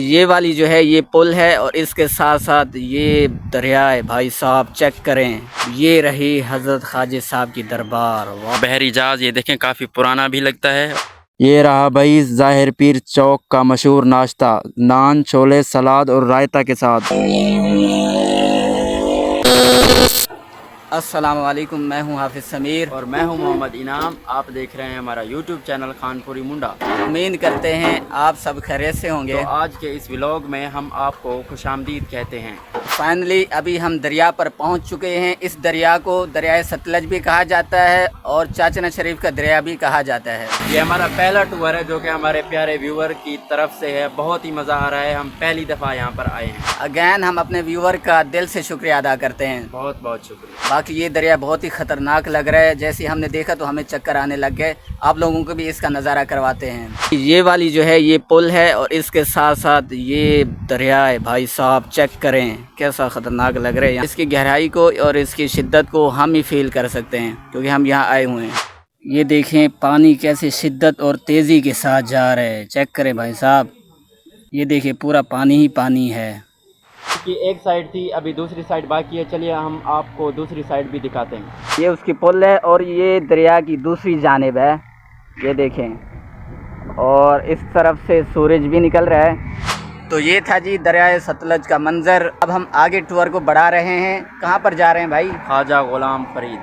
ये वाली जो है ये पुल है और इसके साथ साथ ये दरिया है भाई साहब, चेक करें। ये रही हज़रत ख्वाजा साहब की दरबार। बहरी जहाज ये देखें काफ़ी पुराना भी लगता है। ये रहा भाई ज़ाहिर पीर चौक का मशहूर नाश्ता, नान छोले सलाद और रायता के साथ। अस्सलामु अलैकुम, मैं हूं हाफिज़ समीर और मैं हूं मोहम्मद इनाम। आप देख रहे हैं हमारा यूट्यूब चैनल खानपुरी मुंडा। उम्मीद करते हैं आप सब खैरियत से होंगे। तो आज के इस व्लॉग में हम आपको खुशामदीद कहते हैं। फाइनली अभी हम दरिया पर पहुंच चुके हैं। इस दरिया को दरिया सतलज भी कहा जाता है और चाचना शरीफ का दरिया भी कहा जाता है। ये हमारा पहला टूर है जो कि हमारे प्यारे व्यूवर की तरफ से है। बहुत ही मज़ा आ रहा है, हम पहली दफ़ा यहाँ पर आए हैं। अगैन हम अपने व्यूवर का दिल से शुक्रिया अदा करते हैं। बहुत बहुत शुक्रिया। बाकी ये दरिया बहुत ही ख़तरनाक लग रहा है, जैसे हमने देखा तो हमें चक्कर आने लग गए। आप लोगों को भी इसका नज़ारा करवाते हैं। ये वाली जो है ये पुल है और इसके साथ साथ ये दरिया है भाई साहब, चेक करें कैसा ख़तरनाक लग रहा है। इसकी गहराई को और इसकी शिद्दत को हम ही फील कर सकते हैं क्योंकि हम यहाँ आए हुए हैं। ये देखें पानी कैसे शिद्दत और तेज़ी के साथ जा रहा है, चेक करें भाई साहब। ये देखिए पूरा पानी ही पानी है। कि एक साइड थी, अभी दूसरी साइड बाकी है। चलिए हम आपको दूसरी साइड भी दिखाते हैं। ये उसकी पुल है और ये दरिया की दूसरी जानिब है, ये देखें, और इस तरफ से सूरज भी निकल रहा है। तो ये था जी दरिया सतलज का मंज़र। अब हम आगे टूर को बढ़ा रहे हैं। कहाँ पर जा रहे हैं भाई? ख्वाजा गुलाम फरीद।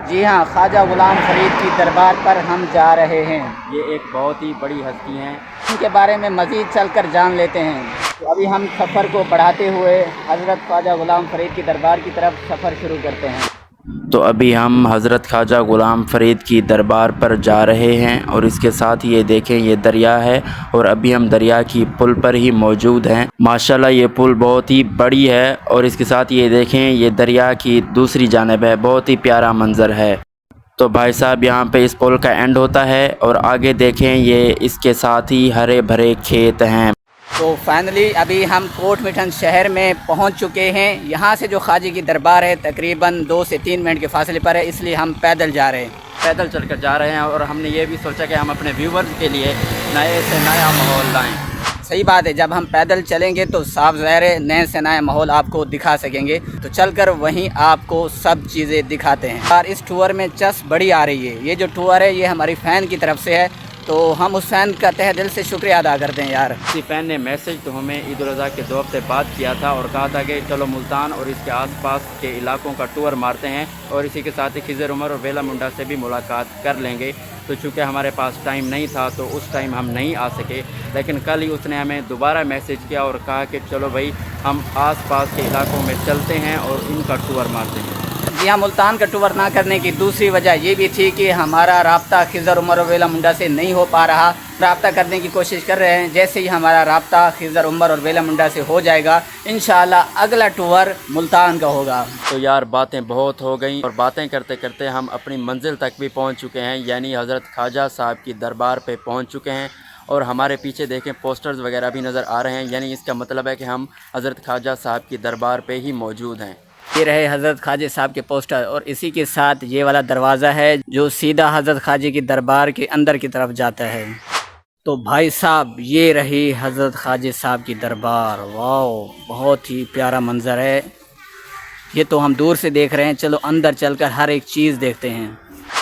जी हाँ, ख्वाजा गुलाम फरीद की दरबार पर हम जा रहे हैं। ये एक बहुत ही बड़ी हस्ती हैं, इनके बारे में मज़ीद चलकर जान लेते हैं। तो अभी हम सफ़र को बढ़ाते हुए हज़रत ख्वाजा गुलाम फरीद की दरबार की तरफ सफ़र शुरू करते हैं। तो अभी हम हज़रत ख्वाजा गुलाम फरीद की दरबार पर जा रहे हैं और इसके साथ ये देखें ये दरिया है और अभी हम दरिया की पुल पर ही मौजूद हैं। माशाल्लाह ये पुल बहुत ही बड़ी है और इसके साथ ये देखें ये दरिया की दूसरी जानिब है। बहुत ही प्यारा मंज़र है। तो भाई साहब यहाँ पे इस पुल का एंड होता है और आगे देखें ये इसके साथ ही हरे भरे खेत हैं। तो फाइनली अभी हम कोट मिठन शहर में पहुंच चुके हैं। यहाँ से जो ख्वाजा की दरबार है तकरीबन 2 से 3 मिनट के फासले पर है, इसलिए हम पैदल जा रहे हैं। पैदल चलकर जा रहे हैं और हमने ये भी सोचा कि हम अपने व्यूवर्स के लिए नए से नया माहौल लाएं। सही बात है, जब हम पैदल चलेंगे तो साफ ज़ाहिर है नए से नया माहौल आपको दिखा सकेंगे। तो चलकर वहीं आपको सब चीज़ें दिखाते हैं। और इस टूर में चस्प बड़ी आ रही है। ये जो टूर है ये हमारी फ़ैन की तरफ से है, तो हम उस फ़ैन का तहे दिल से शुक्रिया अदा करते हैं यार। किसी फ़ैन ने मैसेज तो हमें ईद उल अज़हा के 2 हफ्ते बाद किया था और कहा था कि चलो मुल्तान और इसके आसपास के इलाकों का टूर मारते हैं और इसी के साथ ही खिज़र उमर और वेला मुंडा से भी मुलाकात कर लेंगे। तो चूँकि हमारे पास टाइम नहीं था तो उस टाइम हम नहीं आ सके, लेकिन कल ही उसने हमें दोबारा मैसेज किया और कहा कि चलो भाई हम आसपास के इलाकों में चलते हैं और इनका टूर मारते हैं। जी हाँ, मुल्तान का टूर ना करने की दूसरी वजह ये भी थी कि हमारा राब्ता खिज़र उमर और वेला मुंडा से नहीं हो पा रहा। राब्ता करने की कोशिश कर रहे हैं। जैसे ही हमारा राब्ता खिज़र उमर और वेला मुंडा से हो जाएगा इंशाअल्लाह अगला टूर मुल्तान का होगा। तो यार बातें बहुत हो गई और बातें करते करते हम अपनी मंजिल तक भी पहुंच चुके हैं, यानी हज़रत ख्वाजा साहब की दरबार पे पहुंच चुके हैं। और हमारे पीछे देखें पोस्टर्स वगैरह भी नज़र आ रहे हैं, यानी इसका मतलब है कि हम हज़रत ख्वाजा साहब की दरबार पे ही मौजूद हैं। ये रहे हज़रत ख्वाजा साहब के पोस्टर और इसी के साथ ये वाला दरवाज़ा है जो सीधा हज़रत ख्वाजा की दरबार के अंदर की तरफ जाता है। तो भाई साहब ये रही हज़रत ख्वाजा साहब की दरबार। वाह, बहुत ही प्यारा मंज़र है। ये तो हम दूर से देख रहे हैं, चलो अंदर चलकर हर एक चीज़ देखते हैं।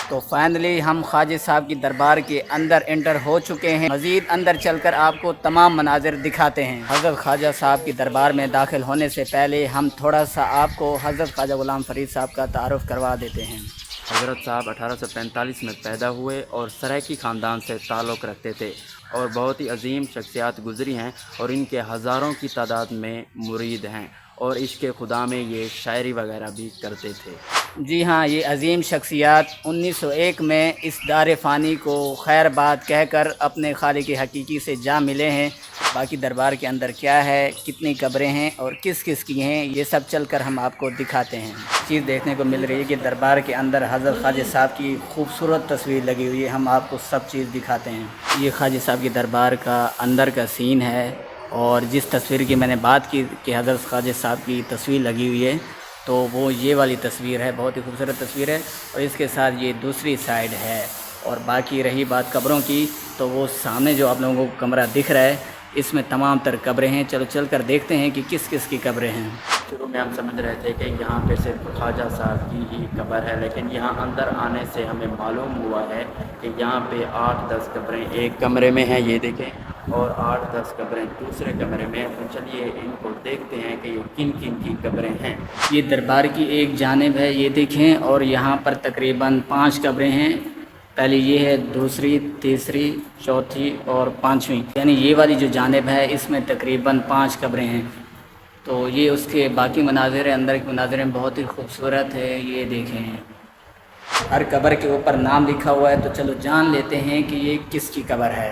तो फाइनली हम ख्वाजा साहब की दरबार के अंदर एंटर हो चुके हैं। मज़ीद अंदर चलकर आपको तमाम मनाजिर दिखाते हैं। हज़रत ख्वाजा साहब की दरबार में दाखिल होने से पहले हम थोड़ा सा आपको हज़रत ख्वाजा गुलाम फरीद साहब का तारुफ़ करवा देते हैं। हज़रत साहब 1845 में पैदा हुए और सराइकी ख़ानदान से ताल्लुक़ रखते थे और बहुत ही अजीम शख्सियात गुज़री हैं और इनके हज़ारों की तादाद में मुरीद हैं और इश्क़ खुदा में ये शायरी वगैरह भी करते थे। जी हाँ, ये अजीम शख्सियात 1901 में इस दार फ़ानी को खैर बात कहकर अपने खालिक हकीकी से जा मिले हैं। बाकी दरबार के अंदर क्या है, कितनी कब्रें हैं और किस किस की हैं, ये सब चलकर हम आपको दिखाते हैं। चीज़ देखने को मिल रही है कि दरबार के अंदर हज़रत ख्वाजा साहब की खूबसूरत तस्वीर लगी हुई है। हम आपको सब चीज़ दिखाते हैं। ये ख्वाजा साहब की दरबार का अंदर का सीन है और जिस तस्वीर की मैंने बात की कि हज़रत ख्वाजा साहब की तस्वीर लगी हुई है, तो वो ये वाली तस्वीर है। बहुत ही खूबसूरत तस्वीर है और इसके साथ ये दूसरी साइड है। और बाकी रही बात कब्रों की, तो वो सामने जो आप लोगों को कमरा दिख रहा है इसमें तमाम तर कब्रें हैं। चलो चल कर देखते हैं कि किस किस की कब्रें हैं। शुरू में हम समझ रहे थे कि यहाँ पे सिर्फ ख्वाजा साहब की ही कब्र है, लेकिन यहाँ अंदर आने से हमें मालूम हुआ है कि यहाँ पे 8-10 कब्रें एक कमरे में हैं, ये देखें, और 8-10 कब्रें दूसरे कमरे में। तो चलिए इनको देखते हैं कि ये किन किन की कब्रें हैं। ये दरबार की एक जानिब है, ये देखें, और यहाँ पर तकरीबन 5 कब्रें हैं। पहली ये है, दूसरी, तीसरी, चौथी और 5वीं, यानी ये वाली जो जानिब है इसमें तकरीबन 5 कब्रें हैं। तो ये उसके बाकी मनाजिर, अंदर के मनाजिर बहुत ही खूबसूरत है। ये देखें, हर कब्र के ऊपर नाम लिखा हुआ है। तो चलो जान लेते हैं कि ये किसकी कब्र है।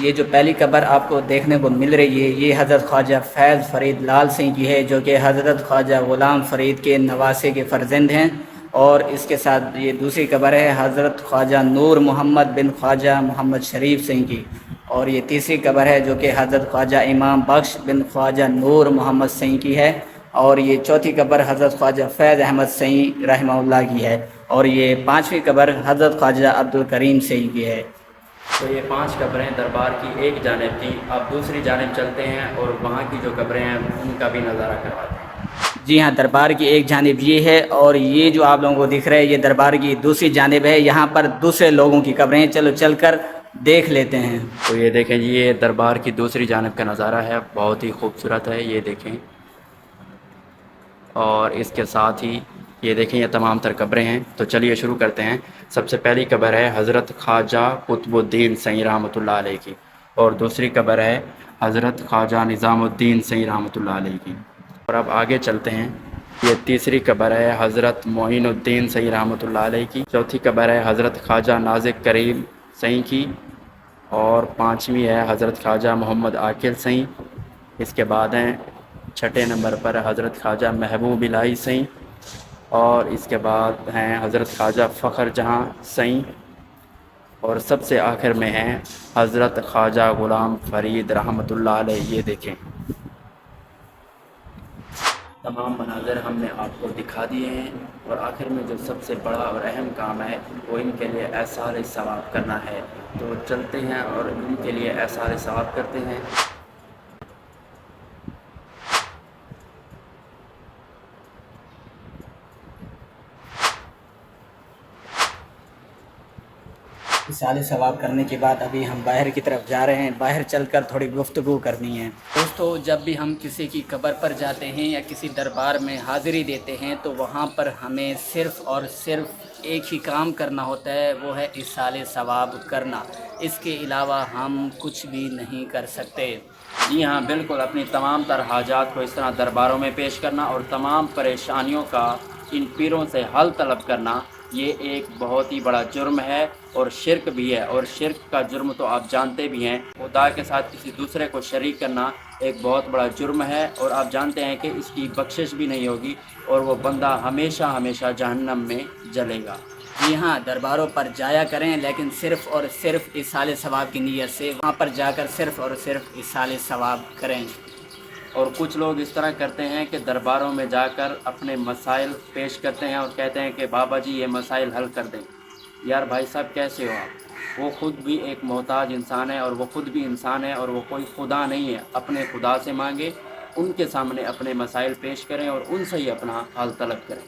ये जो पहली कब्र आपको देखने को मिल रही है, ये हज़रत ख्वाजा फैज़ फ़रीद लाल सिंह की है, जो कि हज़रत ख्वाजा ग़ुलाम फ़रीद के नवासे के फ़र्जंद हैं। और इसके साथ ये दूसरी कब्र है हज़रत ख्वाजा नूर मोहम्मद बिन ख्वाजा मोहम्मद शरीफ सिंह की। और ये तीसरी कब्र है जो कि हज़रत ख्वाजा इमाम बख्श बिन ख्वाजा नूर मोहम्मद सिंह की है। और ये चौथी कब्र हज़रत ख्वाजा फैज़ अहमद सिंह रहमहुल्लाह की है। और ये 5वीं कब्र हज़रत ख्वाजा अब्दुल करीम सिंह की है। तो ये 5 कब्रें दरबार की एक जानिब थी। अब दूसरी जानिब चलते हैं और वहाँ की जो कब्रें हैं उनका भी नज़ारा करवाते हैं। जी हाँ, दरबार की एक जानिब ये है, और ये जो आप लोगों को दिख रहा है ये दरबार की दूसरी जानिब है। यहाँ पर दूसरे लोगों की कब्रें हैं। चलो चल कर देख लेते हैं। तो ये देखें जी, ये दरबार की दूसरी जानिब का नज़ारा है, बहुत ही खूबसूरत है, ये देखें। और इसके साथ ही ये देखें, ये तमाम तर कब्रें हैं। तो चलिए शुरू करते हैं। सबसे पहली कब्र है हज़रत ख्वाजा कुतुबुद्दीन सही रहमतुल्लाह अलैह की, और दूसरी कब्र है हज़रत ख्वाजा निज़ामुद्दीन सही रहमतुल्लाह अलैह की। और अब आगे चलते हैं। ये तीसरी कब्र है हज़रत मोइनुद्दीन सही रहमतुल्लाह अलैह की। चौथी कब्र है हज़रत ख्वाजा नाज़िक करीम सही की। और 5वीं है हज़रत ख्वाजा मोहम्मद आकिल सही। इसके बाद हैं 6ठे नंबर पर हज़रत ख्वाजा महबूब इलाही सही। और इसके बाद हैं हज़रत ख्वाजा फ़ख्र जहाँ सही। और सबसे आखिर में हैं हज़रत ख्वाजा ग़ुलाम फ़रीद रहमतुल्लाह अलैह। ये देखें, तमाम मनाज़िर हमने आपको दिखा दिए हैं। और आखिर में जो सबसे बड़ा और अहम काम है वो इनके लिए एहसार सवाब करना है। तो चलते हैं और इनके लिए एहसार सवाब करते हैं। इसाले सवाब करने के बाद अभी हम बाहर की तरफ जा रहे हैं। बाहर चलकर थोड़ी गुफ्तगू करनी है। दोस्तों, जब भी हम किसी की कब्र पर जाते हैं या किसी दरबार में हाज़िरी देते हैं तो वहाँ पर हमें सिर्फ़ और सिर्फ एक ही काम करना होता है, वो है इसाले सवाब करना। इसके अलावा हम कुछ भी नहीं कर सकते। जी हाँ, बिल्कुल, अपनी तमाम तर हाजात को इस तरह दरबारों में पेश करना और तमाम परेशानियों का इन पीरों से हल तलब करना, ये एक बहुत ही बड़ा जुर्म है और शिरक भी है। और शिरक का जुर्म तो आप जानते भी हैं, खुदा के साथ किसी दूसरे को शरीक करना एक बहुत बड़ा जुर्म है। और आप जानते हैं कि इसकी बख्शिश भी नहीं होगी और वो बंदा हमेशा हमेशा जहन्नम में जलेगा। जी हाँ, दरबारों पर जाया करें, लेकिन सिर्फ़ और सिर्फ इसाले सवाब की नीयत से वहाँ पर जाकर सिर्फ़ और सिर्फ इसाले सवाब करें। और कुछ लोग इस तरह करते हैं कि दरबारों में जाकर अपने मसाइल पेश करते हैं और कहते हैं कि बाबा जी ये मसाइल हल कर दें। यार भाई साहब, कैसे हो आप? वो ख़ुद भी एक मोहताज इंसान है और वो ख़ुद भी इंसान है और वो कोई खुदा नहीं है। अपने खुदा से मांगे, उनके सामने अपने मसाइल पेश करें और उनसे ही अपना हल तलब करें।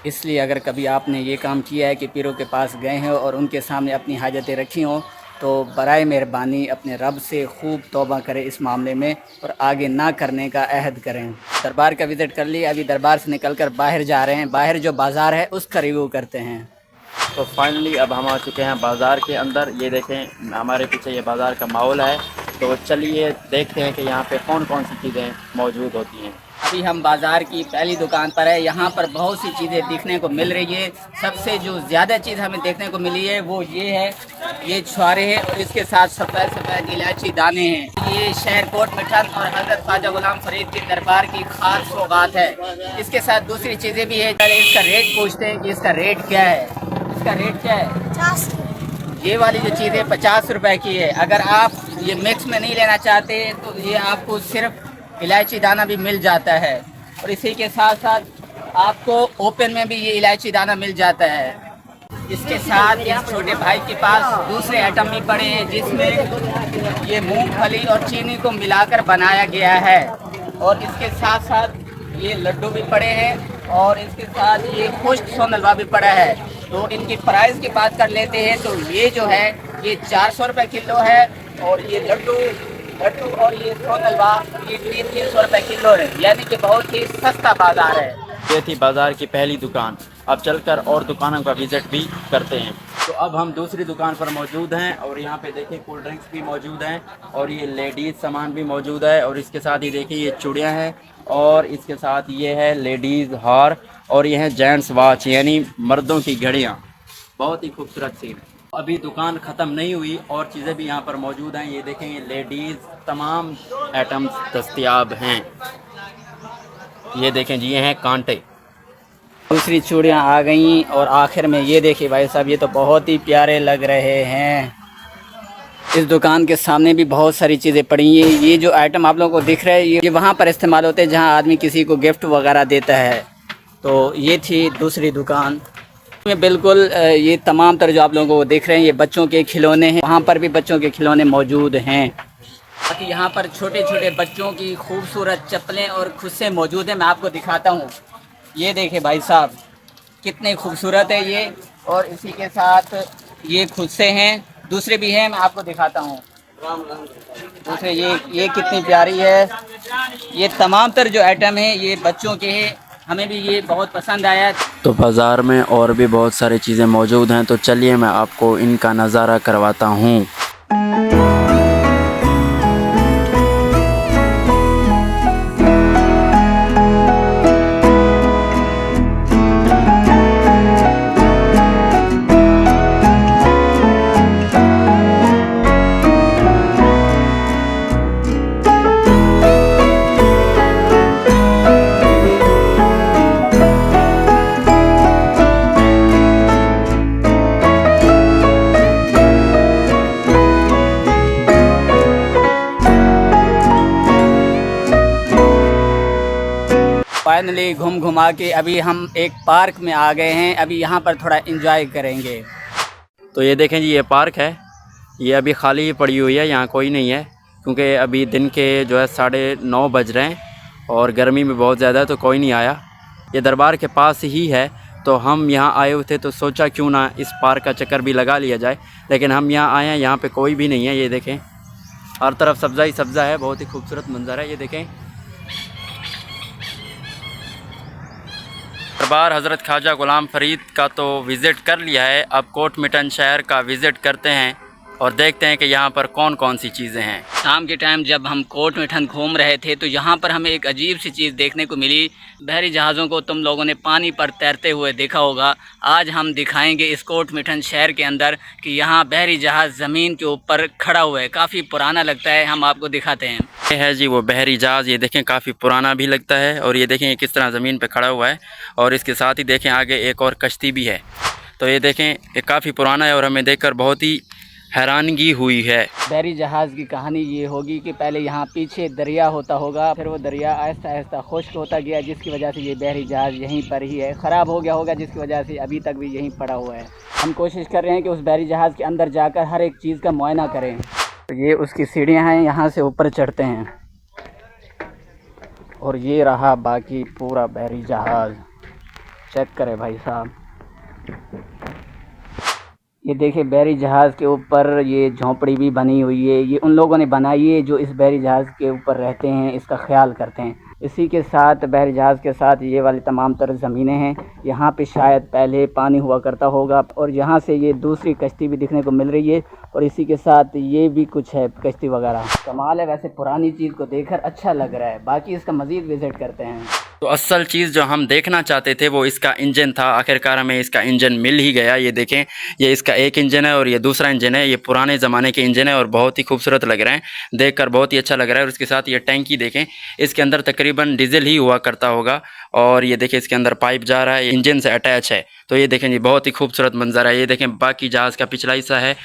इसलिए अगर कभी आपने ये काम किया है कि पीरों के पास गए हैं और उनके सामने अपनी हाजतें रखी हों, तो बराए मेहरबानी अपने रब से खूब तौबा करें इस मामले में और आगे ना करने का अहद करें। दरबार का विज़िट कर लिया, अभी दरबार से निकलकर बाहर जा रहे हैं। बाहर जो बाज़ार है उसका रिव्यू करते हैं। तो फाइनली अब हम आ चुके हैं बाज़ार के अंदर। ये देखें, हमारे पीछे ये बाज़ार का माहौल है। तो चलिए देखते हैं कि यहाँ पे कौन कौन सी चीज़ें मौजूद होती हैं। अभी हम बाज़ार की पहली दुकान पर है। यहाँ पर बहुत सी चीज़ें देखने को मिल रही है। सबसे जो ज़्यादा चीज़ हमें देखने को मिली है वो ये है, ये छुआरे हैं और इसके साथ सफ़ेद सफ़ेद इलायची दाने हैं। ये शहरकोट मिठान और हज़रत ख्वाजा ग़ुलाम फ़रीद के दरबार की ख़ास सौगात है। इसके साथ दूसरी चीज़ें भी है। चले इसका रेट पूछते हैं कि इसका रेट क्या है। इसका रेट क्या है? 50। ये वाली जो चीज़ है 50 रुपए की है। अगर आप ये मिक्स में नहीं लेना चाहते तो ये आपको सिर्फ इलायची दाना भी मिल जाता है। और इसी के साथ साथ आपको ओपन में भी ये इलायची दाना मिल जाता है। इसके साथ इस छोटे भाई के पास दूसरे आइटम भी पड़े हैं जिसमें ये मूंगफली और चीनी को मिलाकर बनाया गया है। और इसके साथ साथ ये लड्डू भी पड़े हैं और इसके साथ ये खुश्क सोन हलवा भी पड़ा है। तो इनकी प्राइस की बात कर लेते हैं तो ये जो है ये 400 रुपये किलो है और ये लड्डू और ये सोन हलवा ये 300 रुपये किलो है, यानी कि बहुत ही सस्ता बाजार है। ये थी बाज़ार की पहली दुकान। अब चलकर और दुकानों का विज़िट भी करते हैं। तो अब हम दूसरी दुकान पर मौजूद हैं और यहाँ पे देखिए कोल्ड ड्रिंक्स भी मौजूद हैं और ये लेडीज़ सामान भी मौजूद है और इसके साथ ही देखिए ये चूड़ियाँ हैं और इसके साथ ये है लेडीज़ हार और ये है जेंट्स वॉच यानी मर्दों की घड़ियाँ। बहुत ही खूबसूरत सीन है। अभी दुकान ख़त्म नहीं हुई और चीज़ें भी यहाँ पर मौजूद हैं। ये देखें ये लेडीज़ तमाम आइटम्स दस्तयाब हैं। ये देखें जी ये हैं कांटे। दूसरी चूड़ियाँ आ गई और आखिर में ये देखिए भाई साहब, ये तो बहुत ही प्यारे लग रहे हैं। इस दुकान के सामने भी बहुत सारी चीज़ें पड़ी हैं। ये जो आइटम आप लोगों को दिख रहा है ये वहाँ पर इस्तेमाल होते हैं जहाँ आदमी किसी को गिफ्ट वगैरह देता है। तो ये थी दूसरी दुकान में बिल्कुल ये तमाम तरह जो आप लोगों को दिख रहे हैं ये बच्चों के खिलौने हैं। वहाँ पर भी बच्चों के खिलौने मौजूद हैं। बाकी यहाँ पर छोटे छोटे बच्चों की खूबसूरत चप्पलें और खुस्से मौजूद हैं। मैं आपको दिखाता हूँ। ये देखें भाई साहब कितने खूबसूरत है ये। और इसी के साथ ये खुस्से हैं, दूसरे भी हैं, मैं आपको दिखाता हूँ। दूसरे ये कितनी प्यारी है। ये तमाम तर जो आइटम है ये बच्चों के हैं। हमें भी ये बहुत पसंद आया। तो बाज़ार में और भी बहुत सारी चीज़ें मौजूद हैं, तो चलिए मैं आपको इनका नज़ारा करवाता हूँ। फाइनली घूम घुमा के अभी हम एक पार्क में आ गए हैं। अभी यहाँ पर थोड़ा एंजॉय करेंगे। तो ये देखें जी ये पार्क है, ये अभी खाली ही पड़ी हुई है, यहाँ कोई नहीं है क्योंकि अभी दिन के जो है 9:30 बज रहे हैं और गर्मी भी बहुत ज़्यादा है तो कोई नहीं आया। ये दरबार के पास ही है तो हम यहाँ आए हुए थे तो सोचा क्यों ना इस पार्क का चक्कर भी लगा लिया जाए, लेकिन हम यहाँ आए हैं, यहाँ पे कोई भी नहीं है। ये देखें हर तरफ सब्ज़ा ही सब्ज़ा है, बहुत ही खूबसूरत मंजर है। ये देखें दरबार हज़रत ख्वाजा ग़ुलाम फ़रीद का तो विज़िट कर लिया है। अब कोटमिटन शहर का विज़िट करते हैं और देखते हैं कि यहाँ पर कौन कौन सी चीज़ें हैं। शाम के टाइम जब हम कोटमिठन घूम रहे थे तो यहाँ पर हमें एक अजीब सी चीज़ देखने को मिली। बहरी जहाज़ों को तुम लोगों ने पानी पर तैरते हुए देखा होगा। आज हम दिखाएंगे इस कोटमिठन शहर के अंदर कि यहाँ बहरी जहाज़ ज़मीन के ऊपर खड़ा हुआ है। काफ़ी पुराना लगता है, हम आपको दिखाते हैं। ये है जी वो बहरी जहाज़। ये देखें काफ़ी पुराना भी लगता है और ये देखें ये किस तरह ज़मीन पे खड़ा हुआ है और इसके साथ ही देखें आगे एक और कश्ती भी है। तो ये देखें ये काफ़ी पुराना है और हमें देखकर बहुत ही हैरानगी हुई है। बहरी जहाज़ की कहानी ये होगी कि पहले यहाँ पीछे दरिया होता होगा, फिर वो दरिया आहिस्ता आहिस्ता खुश्क होता गया जिसकी वजह से ये बहरी जहाज़ यहीं पर ही है। ख़राब हो गया होगा जिसकी वजह से अभी तक भी यहीं पड़ा हुआ है। हम कोशिश कर रहे हैं कि उस बहरी जहाज़ के अंदर जाकर हर एक चीज़ का मुआयना करें। तो ये उसकी सीढ़ियाँ हैं, यहाँ से ऊपर चढ़ते हैं और ये रहा बाकी पूरा बहरी जहाज़। चेक करें भाई साहब, ये देखिए बहरी जहाज़ के ऊपर ये झोंपड़ी भी बनी हुई है। ये उन लोगों ने बनाई है जो इस बहरी जहाज़ के ऊपर रहते हैं, इसका ख्याल करते हैं। इसी के साथ बहरी जहाज़ के साथ ये वाली तमाम तरह ज़मीनें हैं। यहाँ पे शायद पहले पानी हुआ करता होगा और यहाँ से ये दूसरी कश्ती भी दिखने को मिल रही है और इसी के साथ ये भी कुछ है कश्ती वगैरह। कमाल है, वैसे पुरानी चीज़ को देखकर अच्छा लग रहा है। बाकी इसका मज़ीद विज़िट करते हैं। तो असल चीज़ जो हम देखना चाहते थे वो इसका इंजन था। आखिरकार हमें इसका इंजन मिल ही गया। ये देखें ये इसका एक इंजन है और ये दूसरा इंजन है। ये पुराने ज़माने के इंजन है और बहुत ही खूबसूरत लग रहे हैं, देखकर बहुत ही अच्छा लग रहा है। और इसके साथ ये टैंकी देखें, इसके अंदर तकरीबन डीजल ही हुआ करता होगा और ये देखें इसके अंदर पाइप जा रहा है, इंजन से अटैच है। तो ये देखें जी बहुत ही खूबसूरत मंजर है। ये देखें बाकी जहाज़ का पिछला हिस्सा है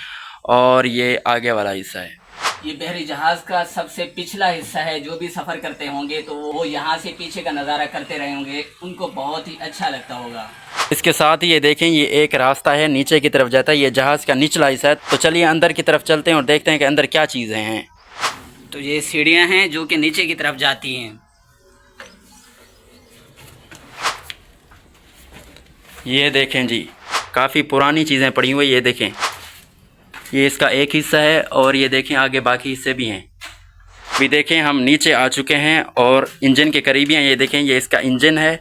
और ये आगे वाला हिस्सा है। ये बहरी जहाज़ का सबसे पिछला हिस्सा है। जो भी सफ़र करते होंगे तो वो यहाँ से पीछे का नज़ारा करते रहे होंगे, उनको बहुत ही अच्छा लगता होगा। इसके साथ ही ये देखें, ये एक रास्ता है नीचे की तरफ जाता है, ये जहाज़ का निचला हिस्सा है। तो चलिए अंदर की तरफ चलते हैं और देखते हैं कि अंदर क्या चीज़ें हैं। तो ये सीढ़ियाँ हैं जो कि नीचे की तरफ जाती हैं। ये देखें जी, काफ़ी पुरानी चीज़ें पड़ी हुई, ये देखें, ये इसका एक हिस्सा है और ये देखें आगे बाकी हिस्से भी हैं। अभी देखें हम नीचे आ चुके हैं और इंजन के करीब हैं। ये देखें, ये इसका इंजन है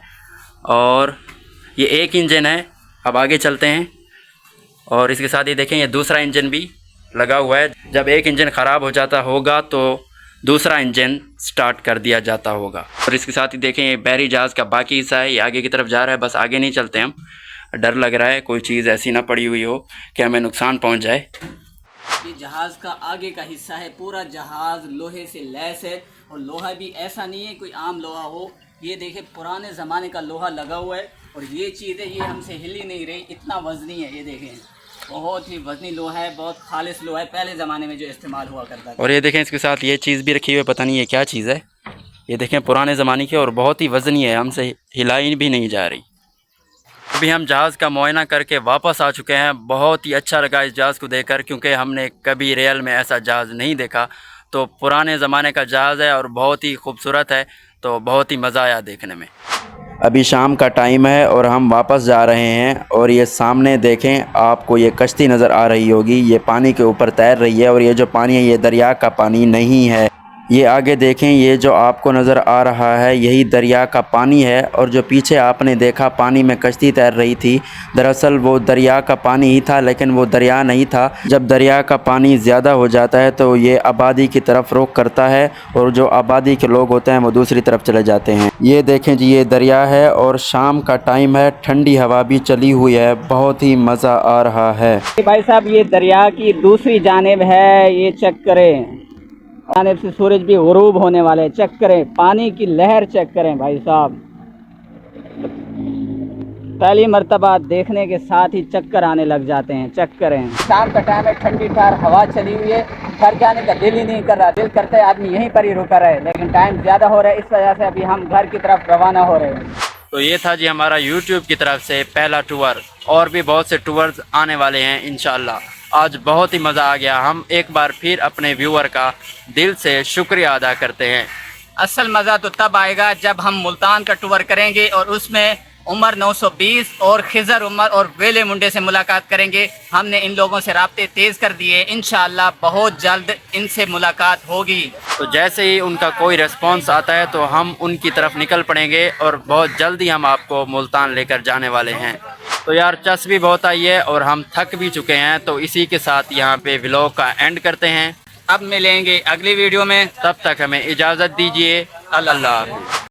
और ये एक इंजन है। अब आगे चलते हैं और इसके साथ ये देखें, ये दूसरा इंजन भी लगा हुआ है। जब एक इंजन ख़राब हो जाता होगा तो दूसरा इंजन स्टार्ट कर दिया जाता होगा। और इसके साथ ही देखें, ये बहरी जहाज़ का बाकी हिस्सा है, ये आगे की तरफ जा रहा है। बस आगे नहीं चलते हम, डर लग रहा है कोई चीज़ ऐसी ना पड़ी हुई हो कि हमें नुकसान पहुंच जाए। ये जहाज़ का आगे का हिस्सा है। पूरा जहाज़ लोहे से लैस है और लोहा भी ऐसा नहीं है कोई आम लोहा हो। ये देखें, पुराने ज़माने का लोहा लगा हुआ है और ये चीज़ें ये हमसे हिल ही नहीं रही, इतना वज़नी है। ये देखें, बहुत ही वज़नी लोहा है, बहुत खालिस लोहा है, पहले ज़माने में जो इस्तेमाल हुआ करता था। और ये देखें, इसके साथ ये चीज़ भी रखी हुई है, पता नहीं ये क्या चीज़ है। ये देखें, पुराने ज़माने की और बहुत ही वज़नी है, हमसे हिलाई भी नहीं जा रही। अभी हम जहाज़ का मुआयना करके वापस आ चुके हैं। बहुत ही अच्छा लगा इस जहाज़ को देखकर, क्योंकि हमने कभी रियल में ऐसा जहाज़ नहीं देखा। तो पुराने ज़माने का जहाज़ है और बहुत ही खूबसूरत है, तो बहुत ही मज़ा आया देखने में। अभी शाम का टाइम है और हम वापस जा रहे हैं और ये सामने देखें, आपको ये कश्ती नज़र आ रही होगी, ये पानी के ऊपर तैर रही है और ये जो पानी है ये दरिया का पानी नहीं है। ये आगे देखें, ये जो आपको नज़र आ रहा है यही दरिया का पानी है और जो पीछे आपने देखा पानी में कश्ती तैर रही थी, दरअसल वो दरिया का पानी ही था, लेकिन वो दरिया नहीं था। जब दरिया का पानी ज़्यादा हो जाता है तो ये आबादी की तरफ रुख करता है और जो आबादी के लोग होते हैं वो दूसरी तरफ चले जाते हैं। ये देखें जी, ये दरिया है और शाम का टाइम है, ठंडी हवा भी चली हुई है, बहुत ही मज़ा आ रहा है। भाई साहब, ये दरिया की दूसरी जानिब है, ये चेक करें, जानिब से सूरज भी गुरूब होने वाले हैं। चेक करें, पानी की लहर चेक करें भाई साहब। पहली मर्तबा देखने के साथ ही चक्कर आने लग जाते हैं। चेक करें, शाम का टाइम है, ठंडी ठार हवा चली हुई है, घर जाने का दिल ही नहीं कर रहा। दिल करता है आदमी यहीं पर ही रुका रहे, लेकिन टाइम ज़्यादा हो रहा है, इस वजह से अभी हम घर की तरफ रवाना हो रहे हैं। तो ये था जी हमारा YouTube की तरफ से पहला टूर, और भी बहुत से टूर्स आने वाले हैं इंशाल्लाह। आज बहुत ही मज़ा आ गया। हम एक बार फिर अपने व्यूअर का दिल से शुक्रिया अदा करते हैं। असल मज़ा तो तब आएगा जब हम मुल्तान का टूर करेंगे और उसमें उमर 920 और खिज़र उमर और वेले मुंडे से मुलाकात करेंगे। हमने इन लोगों से राब्ते तेज़ कर दिए, इंशाअल्लाह बहुत जल्द इनसे मुलाकात होगी। तो जैसे ही उनका कोई रिस्पॉन्स आता है तो हम उनकी तरफ निकल पड़ेंगे और बहुत जल्दी हम आपको मुल्तान लेकर जाने वाले हैं। तो यार चस भी बहुत आई है और हम थक भी चुके हैं, तो इसी के साथ यहाँ पे व्लॉग का एंड करते हैं। अब मिलेंगे अगली वीडियो में, तब तक हमें इजाज़त दीजिए। अल्लाह हाफ़िज़।